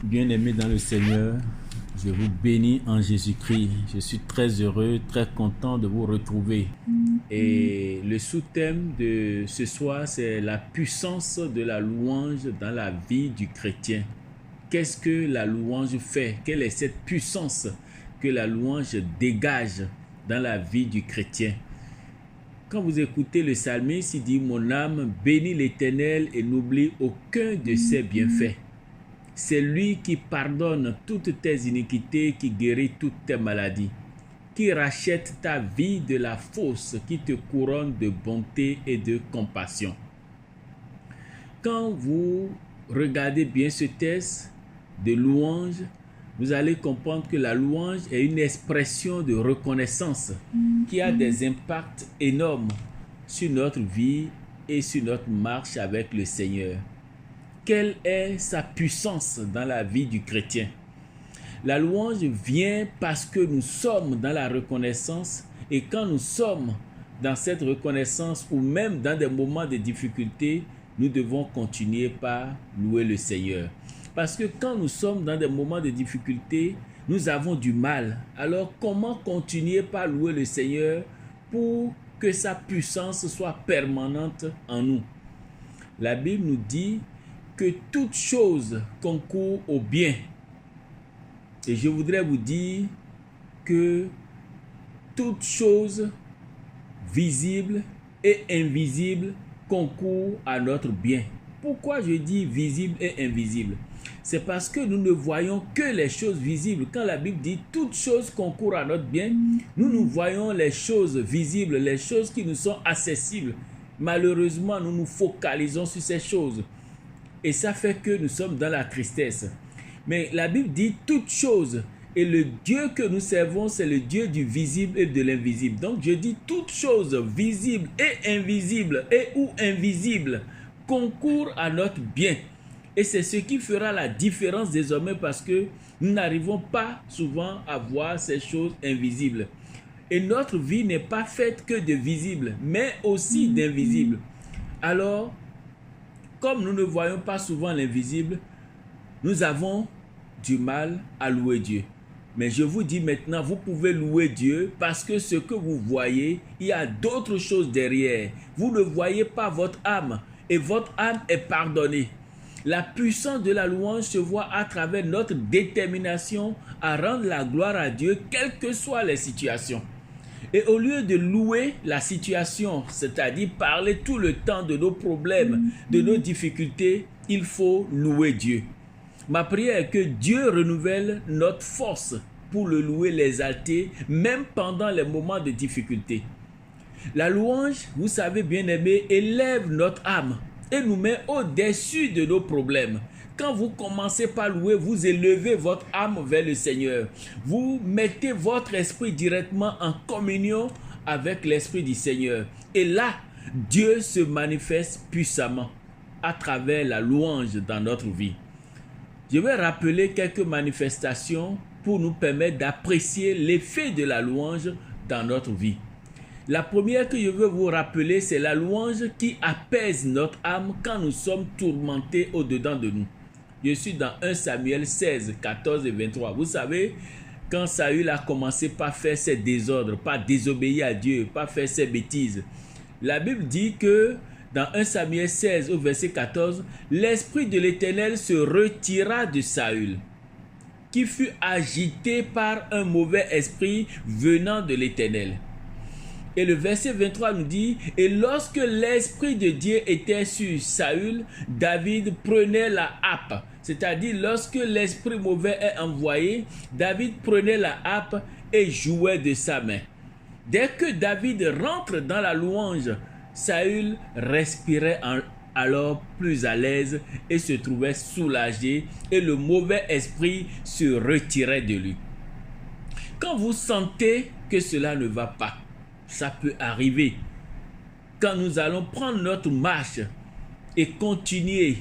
Bien-aimés dans le Seigneur, je vous bénis en Jésus-Christ. Je suis très heureux, très content de vous retrouver. Et le sous-thème de ce soir, c'est la puissance de la louange dans la vie du chrétien. Qu'est-ce que la louange fait? Quelle est cette puissance que la louange dégage dans la vie du chrétien? Quand vous écoutez le psalmiste, il dit « Mon âme bénit l'Éternel et n'oublie aucun de ses bienfaits. » C'est lui qui pardonne toutes tes iniquités, qui guérit toutes tes maladies, qui rachète ta vie de la fosse, qui te couronne de bonté et de compassion. Quand vous regardez bien ce texte de louange, vous allez comprendre que la louange est une expression de reconnaissance qui a des impacts énormes sur notre vie et sur notre marche avec le Seigneur. Quelle est sa puissance dans la vie du chrétien? La louange vient parce que nous sommes dans la reconnaissance, et quand nous sommes dans cette reconnaissance ou même dans des moments de difficulté, nous devons continuer par louer le Seigneur. Parce que quand nous sommes dans des moments de difficulté, nous avons du mal. Alors comment continuer par louer le Seigneur pour que sa puissance soit permanente en nous? La Bible nous dit que toute chose concourt au bien. Et je voudrais vous dire que toute chose visible et invisible concourt à notre bien. Pourquoi je dis visible et invisible? C'est parce que nous ne voyons que les choses visibles. Quand la Bible dit toute chose concourt à notre bien, nous voyons les choses visibles, les choses qui nous sont accessibles. Malheureusement, nous nous focalisons sur ces choses. Et ça fait que nous sommes dans la tristesse. Mais la Bible dit toutes choses. Et le Dieu que nous servons, c'est le Dieu du visible et de l'invisible. Donc je dis toutes choses visibles et invisibles et ou invisibles concourent à notre bien. Et c'est ce qui fera la différence désormais, parce que nous n'arrivons pas souvent à voir ces choses invisibles. Et notre vie n'est pas faite que de visibles, mais aussi d'invisibles. Alors, comme nous ne voyons pas souvent l'invisible, nous avons du mal à louer Dieu. Mais je vous dis maintenant, vous pouvez louer Dieu parce que ce que vous voyez, il y a d'autres choses derrière. Vous ne voyez pas votre âme et votre âme est pardonnée. La puissance de la louange se voit à travers notre détermination à rendre la gloire à Dieu, quelles que soient les situations. Et au lieu de louer la situation, c'est-à-dire parler tout le temps de nos problèmes, de nos difficultés, il faut louer Dieu. Ma prière est que Dieu renouvelle notre force pour le louer, l'exalter, même pendant les moments de difficulté. La louange, vous savez bien aimé, élève notre âme et nous met au-dessus de nos problèmes. Quand vous commencez par louer, vous élevez votre âme vers le Seigneur. Vous mettez votre esprit directement en communion avec l'esprit du Seigneur. Et là, Dieu se manifeste puissamment à travers la louange dans notre vie. Je vais rappeler quelques manifestations pour nous permettre d'apprécier l'effet de la louange dans notre vie. La première que je veux vous rappeler, c'est la louange qui apaise notre âme quand nous sommes tourmentés au-dedans de nous. Je suis dans 1 Samuel 16, 14 et 23. Vous savez, quand Saül a commencé par faire ses désordres, par désobéir à Dieu, par faire ses bêtises, la Bible dit que dans 1 Samuel 16 au verset 14, l'esprit de l'Éternel se retira de Saül, qui fut agité par un mauvais esprit venant de l'Éternel. Et le verset 23 nous dit, « Et lorsque l'esprit de Dieu était sur Saül, David prenait la happe. » C'est-à-dire, lorsque l'esprit mauvais est envoyé, David prenait la happe et jouait de sa main. Dès que David rentre dans la louange, Saül respirait alors plus à l'aise et se trouvait soulagé, et le mauvais esprit se retirait de lui. Quand vous sentez que cela ne va pas, ça peut arriver. Quand nous allons prendre notre marche et continuer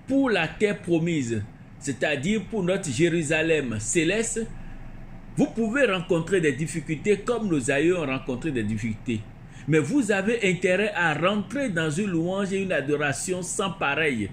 pour la terre promise, c'est-à-dire pour notre Jérusalem céleste, vous pouvez rencontrer des difficultés comme nos aïeux ont rencontré des difficultés. Mais vous avez intérêt à rentrer dans une louange et une adoration sans pareil.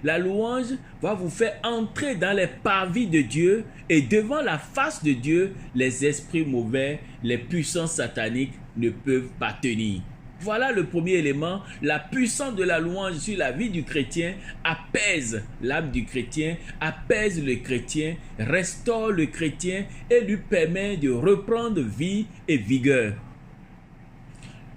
La louange va vous faire entrer dans les parvis de Dieu et devant la face de Dieu, les esprits mauvais, les puissances sataniques ne peuvent pas tenir. Voilà le premier élément. La puissance de la louange sur la vie du chrétien apaise l'âme du chrétien, apaise le chrétien, restaure le chrétien et lui permet de reprendre vie et vigueur.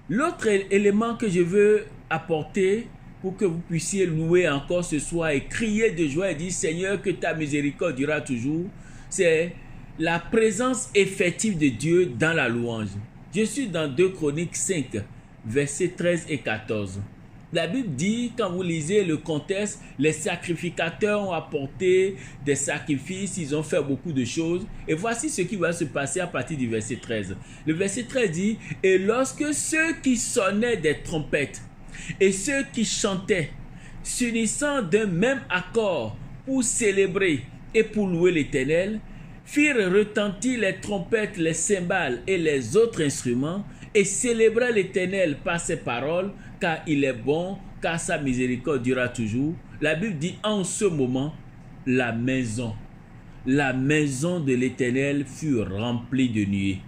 L'autre élément que je veux apporter pour que vous puissiez louer encore ce soir et crier de joie et dire Seigneur que ta miséricorde durera toujours, c'est la présence effective de Dieu dans la louange. Je suis dans 2 Chroniques 5, versets 13 et 14. La Bible dit, quand vous lisez le contexte, les sacrificateurs ont apporté des sacrifices, ils ont fait beaucoup de choses. Et voici ce qui va se passer à partir du verset 13. Le verset 13 dit, « Et lorsque ceux qui sonnaient des trompettes et ceux qui chantaient, s'unissant d'un même accord pour célébrer et pour louer l'Éternel, firent retentir les trompettes, les cymbales et les autres instruments, et célébraient l'Éternel par ses paroles, car il est bon, car sa miséricorde durera toujours. » La Bible dit, en ce moment, la maison de l'Éternel fut remplie de nuées.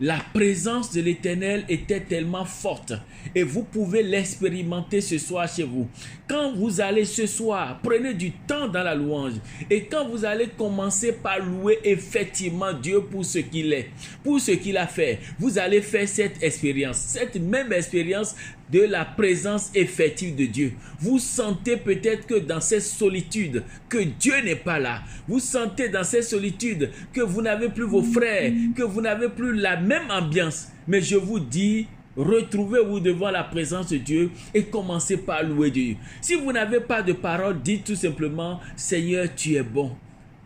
La présence de l'Éternel était tellement forte et vous pouvez l'expérimenter ce soir chez vous. Quand vous allez ce soir, prenez du temps dans la louange et quand vous allez commencer par louer effectivement Dieu pour ce qu'il est, pour ce qu'il a fait, vous allez faire cette même expérience de la présence effective de Dieu. Vous sentez peut-être que dans cette solitude, que Dieu n'est pas là. Vous sentez dans cette solitude que vous n'avez plus vos frères, que vous n'avez plus la même ambiance. Mais je vous dis, retrouvez-vous devant la présence de Dieu et commencez par louer Dieu. Si vous n'avez pas de parole, dites tout simplement, Seigneur, tu es bon.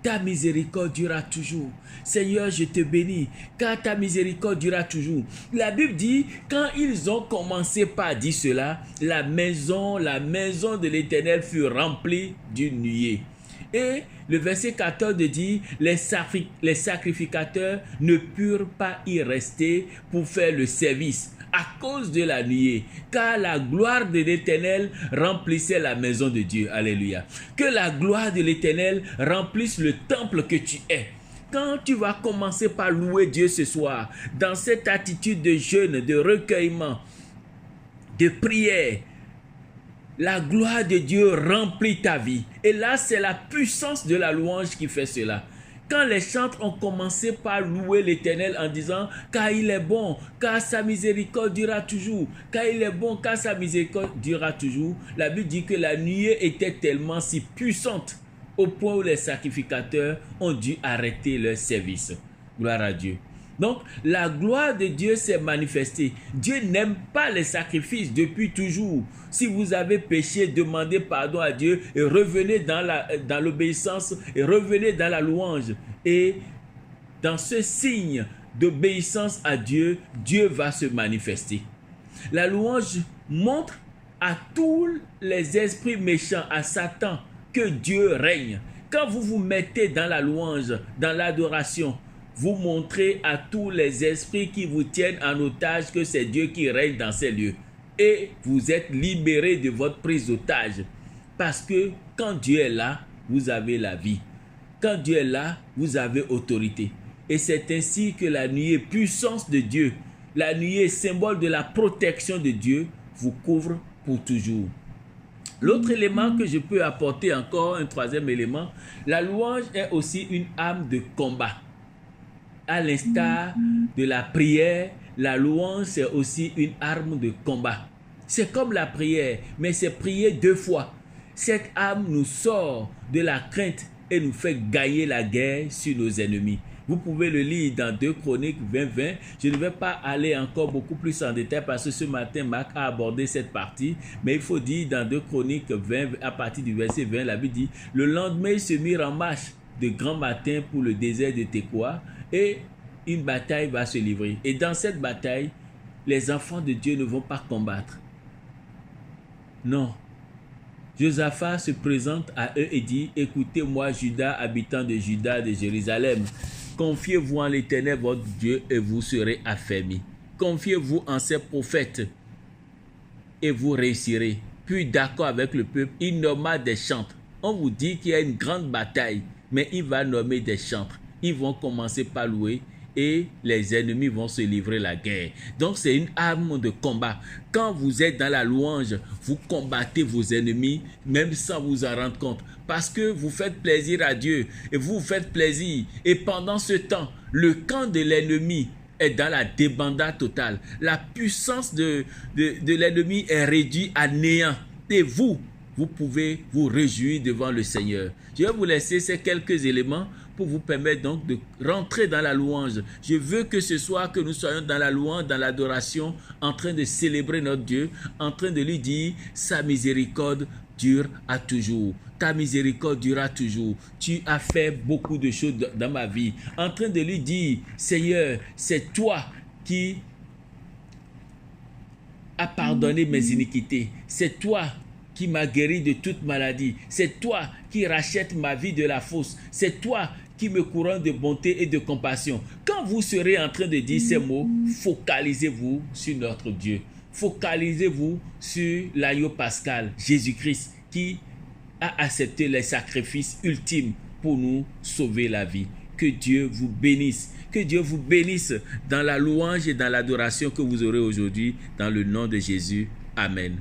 Ta miséricorde durera toujours. Seigneur, je te bénis, car ta miséricorde durera toujours. La Bible dit, quand ils ont commencé par dire cela, la maison de l'Éternel fut remplie d'une nuée. Et le verset 14 dit, les sacrificateurs ne purent pas y rester pour faire le service à cause de la nuée, car la gloire de l'Éternel remplissait la maison de Dieu. Alléluia. Que la gloire de l'Éternel remplisse le temple que tu es. Quand tu vas commencer par louer Dieu ce soir, dans cette attitude de jeûne, de recueillement, de prière, la gloire de Dieu remplit ta vie. Et là, c'est la puissance de la louange qui fait cela. Quand les chantres ont commencé par louer l'Éternel en disant « Car il est bon, car sa miséricorde durera toujours. Car il est bon, car sa miséricorde durera toujours. » La Bible dit que la nuée était tellement si puissante au point où les sacrificateurs ont dû arrêter leur service. Gloire à Dieu. Donc, la gloire de Dieu s'est manifestée. Dieu n'aime pas les sacrifices depuis toujours. Si vous avez péché, demandez pardon à Dieu et revenez dans l'obéissance et revenez dans la louange. Et dans ce signe d'obéissance à Dieu, Dieu va se manifester. La louange montre à tous les esprits méchants, à Satan, que Dieu règne. Quand vous vous mettez dans la louange, dans l'adoration, vous montrez à tous les esprits qui vous tiennent en otage que c'est Dieu qui règne dans ces lieux. Et vous êtes libérés de votre prise d'otage. Parce que quand Dieu est là, vous avez la vie. Quand Dieu est là, vous avez autorité. Et c'est ainsi que la nuée, puissance de Dieu, la nuée, symbole de la protection de Dieu, vous couvre pour toujours. L'autre élément que je peux apporter encore, un troisième élément, la louange est aussi une arme de combat. À l'instar de la prière, la louange c'est aussi une arme de combat. C'est comme la prière, mais c'est prier 2 fois. Cette arme nous sort de la crainte et nous fait gagner la guerre sur nos ennemis. Vous pouvez le lire dans 2 Chroniques 20-20. Je ne vais pas aller encore beaucoup plus en détail parce que ce matin, Marc a abordé cette partie. Mais il faut dire dans 2 Chroniques 20, à partir du verset 20, la Bible dit « Le lendemain, ils se mirent en marche de grand matin pour le désert de Tekoa. » Et une bataille va se livrer. Et dans cette bataille, les enfants de Dieu ne vont pas combattre. Non. Josaphat se présente à eux et dit, « Écoutez-moi, Juda, habitants de Juda, de Jérusalem. Confiez-vous en l'Éternel, votre Dieu, et vous serez affermis. Confiez-vous en ses prophètes, et vous réussirez. plus d'accord avec le peuple, il nomma des chantres. On vous dit qu'il y a une grande bataille, mais il va nommer des chantres. Ils vont commencer par louer et les ennemis vont se livrer la guerre. Donc c'est une arme de combat. Quand vous êtes dans la louange, vous combattez vos ennemis même sans vous en rendre compte. Parce que vous faites plaisir à Dieu et vous faites plaisir. Et pendant ce temps, le camp de l'ennemi est dans la débandade totale. La puissance de l'ennemi est réduite à néant. Et vous pouvez vous réjouir devant le Seigneur. Je vais vous laisser ces quelques éléments pour vous permettre donc de rentrer dans la louange. Je veux que ce soir que nous soyons dans la louange, dans l'adoration, en train de célébrer notre Dieu, en train de lui dire sa miséricorde dure à toujours. Ta miséricorde durera toujours. Tu as fait beaucoup de choses dans ma vie. En train de lui dire, Seigneur, c'est toi qui as pardonné mes iniquités. C'est toi qui m'as guéri de toute maladie. C'est toi qui rachètes ma vie de la fosse. C'est toi qui me couronne de bonté et de compassion. Quand vous serez en train de dire ces mots, focalisez-vous sur notre Dieu. Focalisez-vous sur l'agneau pascal, Jésus-Christ, qui a accepté les sacrifices ultimes pour nous sauver la vie. Que Dieu vous bénisse. Que Dieu vous bénisse dans la louange et dans l'adoration que vous aurez aujourd'hui. Dans le nom de Jésus. Amen.